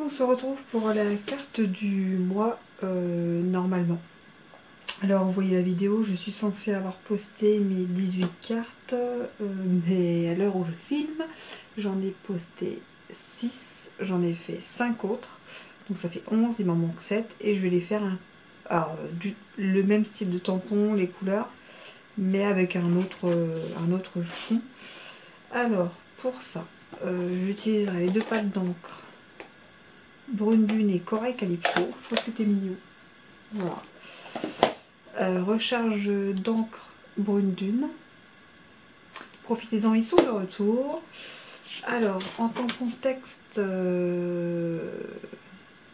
on se retrouve pour la carte du mois normalement. Alors vous voyez la vidéo, je suis censée avoir posté mes 18 cartes, mais à l'heure où je filme, j'en ai posté 6, j'en ai fait 5 autres, donc ça fait 11, il m'en manque 7, et je vais les faire le même style de tampon, les couleurs, mais avec un autre fond. Alors pour ça, j'utiliserai les deux pattes d'encre Brune Dune et Corail Calypso. Je trouve que c'était mignon. Voilà. Recharge d'encre Brune Dune. Profitez-en, ils sont de retour. Alors, en tampon texte,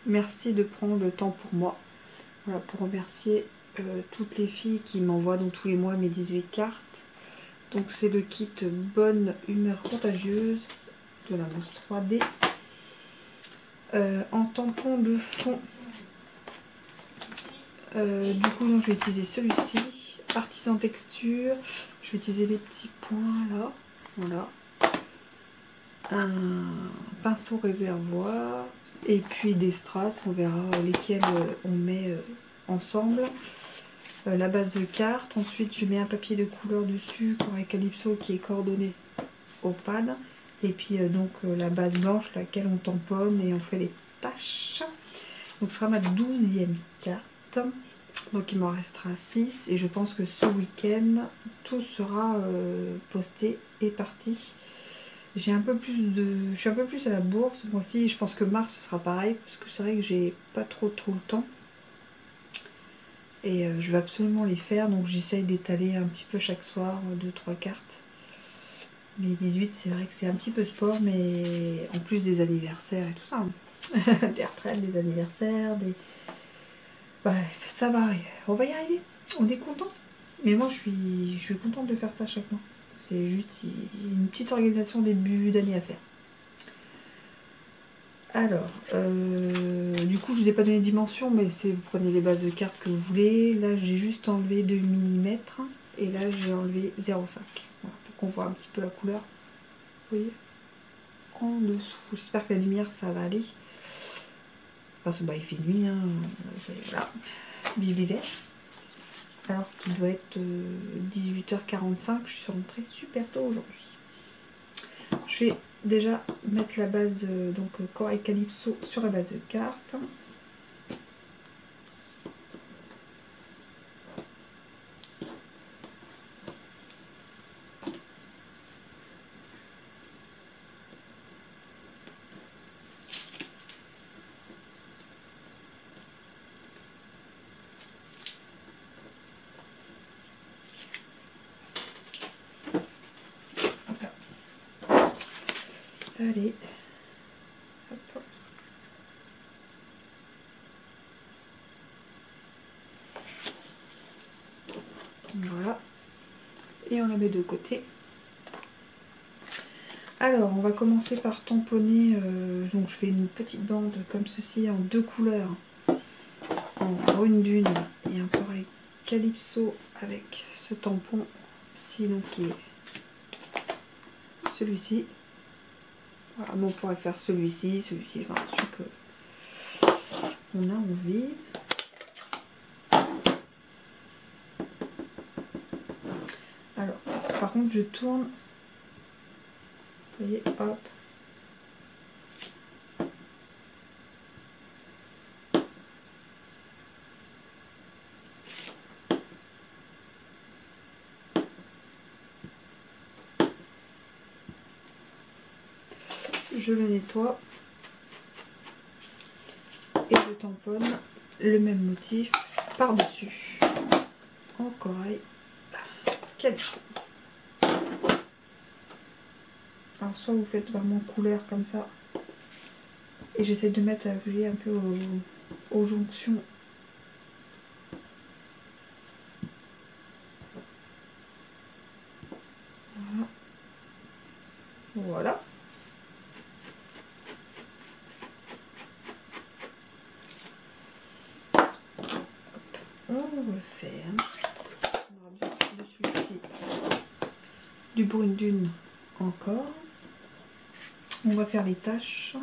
merci de prendre le temps pour moi. Voilà, pour remercier toutes les filles qui m'envoient donc tous les mois mes 18 cartes. Donc c'est le kit Bonne Humeur Contagieuse de la Monstre 3D. En tampon de fond, du coup donc, je vais utiliser celui-ci, Artisan Texture. Je vais utiliser les petits points là, voilà, un pinceau réservoir et puis des strass, on verra lesquels on met ensemble. La base de carte, ensuite je mets un papier de couleur dessus, Corail Calypso, qui est coordonné au pad. Et puis la base blanche, laquelle on tamponne et on fait les taches. Donc ce sera ma 12e carte. Donc il m'en restera 6. Et je pense que ce week-end, tout sera posté et parti. Je suis un peu plus à la bourse ce mois-ci. Je pense que mars ce sera pareil. Parce que c'est vrai que j'ai pas trop le temps. Et je veux absolument les faire. Donc j'essaye d'étaler un petit peu chaque soir 2-3 cartes. Les 18, c'est vrai que c'est un petit peu sport, mais en plus des anniversaires et tout ça. Hein. Des retraites, des anniversaires, des... Bref, ça va, on va y arriver. On est content. Mais moi, je suis contente de faire ça chaque mois. C'est juste une petite organisation début d'année à faire. Alors, du coup, je vous ai pas donné de dimension, mais vous prenez les bases de cartes que vous voulez. Là, j'ai juste enlevé 2 mm. Et là, j'ai enlevé 0,5. Voilà, pour qu'on voit un petit peu la couleur. Vous voyez, en dessous. J'espère que la lumière ça va aller. Parce que il fait nuit. Hein. Voilà. Vive l'hiver. Alors qu'il doit être 18h45. Je suis rentrée super tôt aujourd'hui. Je vais déjà mettre la base Corail Calypso sur la base de carte. Allez, hop. Voilà, et on la met de côté. Alors, on va commencer par tamponner. Donc, je fais une petite bande comme ceci en 2 couleurs, en Brune Dune et un Corail Calypso avec ce tampon-ci, donc qui est celui-ci. Voilà, mais on pourrait faire celui-ci, enfin celui que on a envie. Alors, par contre, je tourne. Vous voyez, hop. Je le nettoie et je tamponne le même motif par-dessus en Corail Calypso. Alors soit vous faites vraiment couleur comme ça et j'essaie de mettre un peu aux jonctions. Voilà. On refait. On aura besoin de celui-ci. Du Brune Dune encore. On va faire les taches.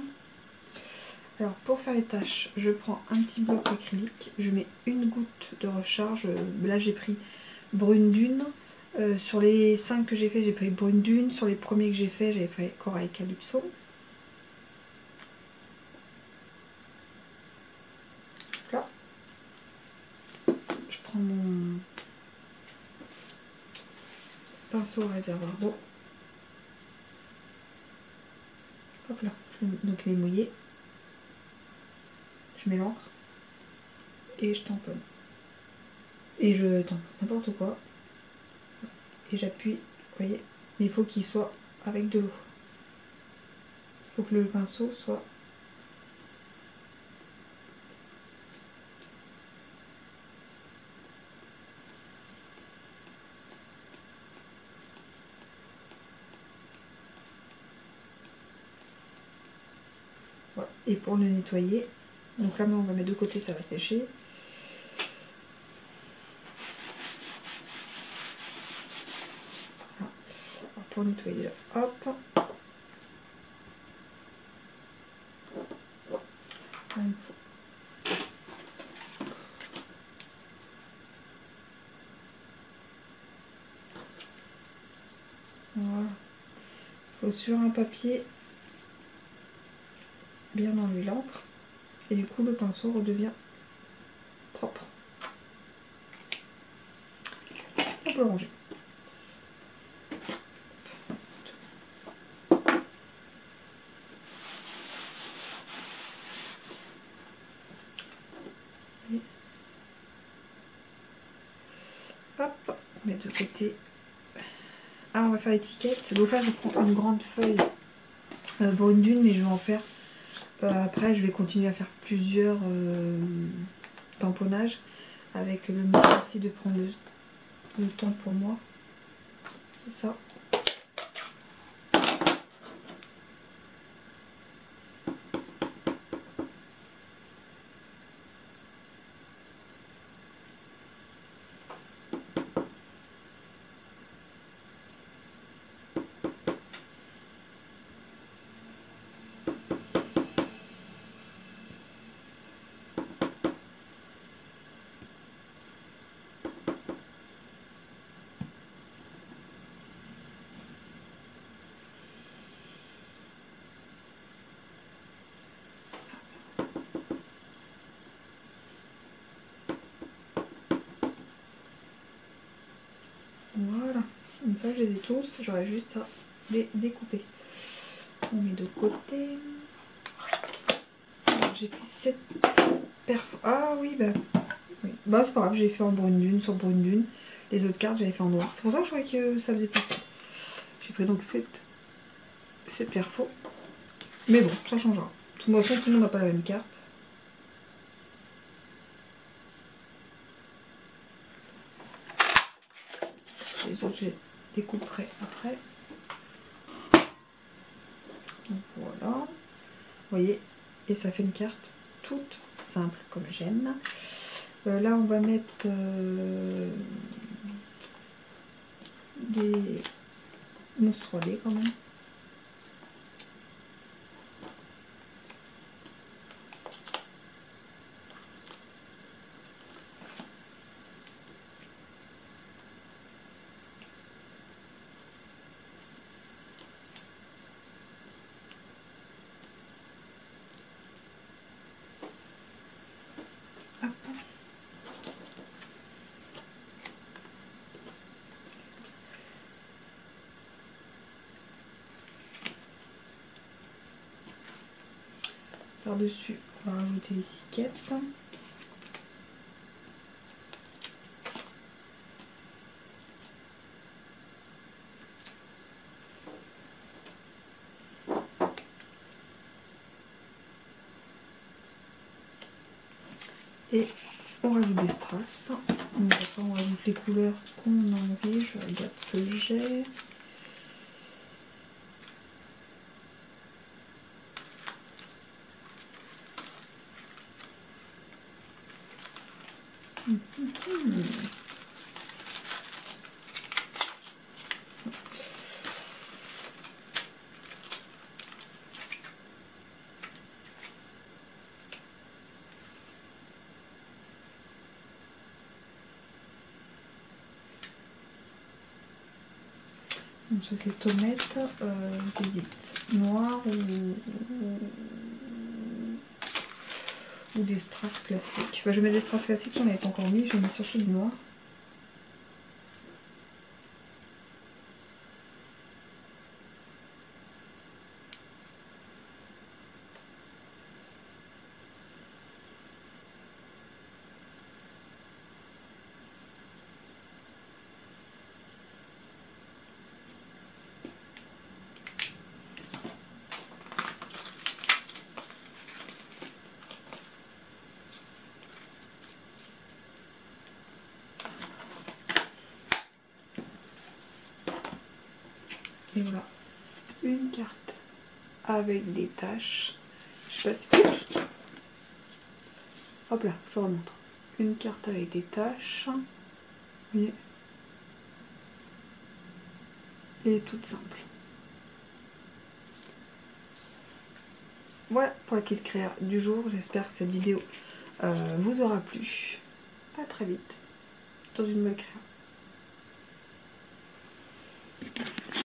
Alors pour faire les tâches, je prends un petit bloc acrylique, je mets une goutte de recharge. Là j'ai pris Brune Dune. Sur les 5 que j'ai fait, j'ai pris Brune Dune. Sur les premiers que j'ai fait, j'avais pris Corail Calypso. Là. Je prends mon pinceau réservoir d'eau. Hop là, donc il est mouillé. Je mets l'encre et je tamponne. Et je tamponne n'importe quoi. Et j'appuie, vous voyez, mais il faut qu'il soit avec de l'eau. Il faut que le pinceau soit... Voilà. Et pour le nettoyer, donc là on va mettre de côté, ça va sécher. Voilà. Alors, pour nettoyer là, hop. Là, il faut... Voilà. Il faut sur un papier bien enlever l'encre. Et du coup le pinceau redevient propre. On peut ranger. Et hop, on met de côté. Ah, on va faire l'étiquette. Donc là je prends une grande feuille Brune Dune, mais je vais en faire après. Je vais continuer à faire plusieurs tamponnages avec le mieux aussi de prendre le temps pour moi. C'est ça. Voilà, comme ça je les ai tous, j'aurais juste à les découper. On met de côté. J'ai pris 7 perfos. Ah oui, bah, oui. Bah c'est pas grave, j'ai fait en Brune Dune sur Brune Dune. Les autres cartes j'avais fait en noir. C'est pour ça que je croyais que ça faisait plus. J'ai pris donc 7 perfos. Mais bon, ça changera. De toute façon, tout le monde n'a pas la même carte. Les autres, je les découperai après. Donc voilà. Vous voyez, et ça fait une carte toute simple comme j'aime. Là, on va mettre des monstres 3D quand même. Hop. Par-dessus, on va rajouter l'étiquette. Et on rajoute des strass. Donc après on rajoute les couleurs qu'on a envie. Je regarde ce que j'ai. Donc ça c'est Tomette, j'hésite, noir ou des strass classiques. Enfin, je mets des strass classiques, j'en avais pas encore mis, j'ai mis surtout du noir. Et voilà, une carte avec des taches. Je sais pas si... Hop là, je remonte. Une carte avec des taches. Vous voyez? Et toute simple. Voilà pour la petite créa du jour. J'espère que cette vidéo vous aura plu. À très vite dans une nouvelle créa.